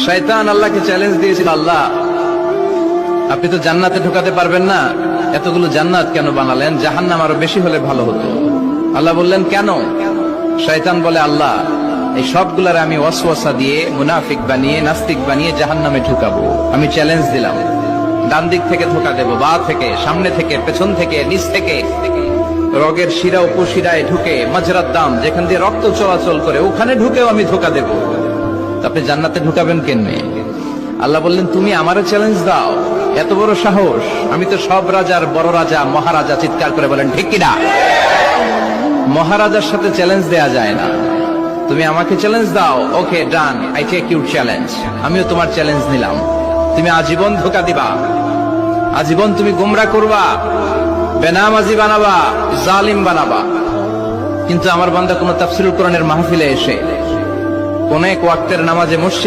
শয়তান আল্লাহকে চ্যালেঞ্জ দিয়েছিল, আল্লাহ আপনি তো জান্নাতে ঢোকাতে পারবেন না, এতগুলো জান্নাত কেন বানালেন? জাহান্নাম আরো বেশি হলে ভালো হতো। আল্লাহ বললেন কেন? শয়তান বলে, আল্লাহ এই সবগুলার আমি ওয়াসওয়াসা দিয়ে মুনাফিক বানিয়ে নাস্তিক বানিয়ে জাহান্নামে ঢুকাবো। আমি চ্যালেঞ্জ দিলাম, ডান দিক থেকে ধোকা দেব, বা থেকে, সামনে থেকে, পেছন থেকে, নিচ থেকে, রগের শিরা উপশিরায় ঢুকে, মাজরার দাম যেখান দিয়ে রক্ত চলাচল করে ওখানে ঢুকেও আমি ধোকা দেব। আপনি জান্নাতে ঢুকাবেন কেমনে? আল্লাহ বললেন, তুমি আমারে চ্যালেঞ্জ দাও, এত বড় সাহস? আমি তো সব রাজার বড় রাজা, মহারাজা। চিৎকার করে বলেন ঠিক কিনা? মহারাজার সাথে চ্যালেঞ্জ দেয়া যায় না। তুমি আমাকে চ্যালেঞ্জ দাও, ওকে ডান, আই টেক ইউর চ্যালেঞ্জ। আমিও তোমার চ্যালেঞ্জ নিলাম। তুমি আজীবন ধোকা দিবা, আজীবন তুমি গোমরাহ করবা, বেনামাজি বানাবা, জালিম বানাবা। কিন্তু আমার বান্দা কোন তাফসীরুল কোরআনের মাহফিলে এসে কোন এক ওয়াক্তের নামাজে মসজিদ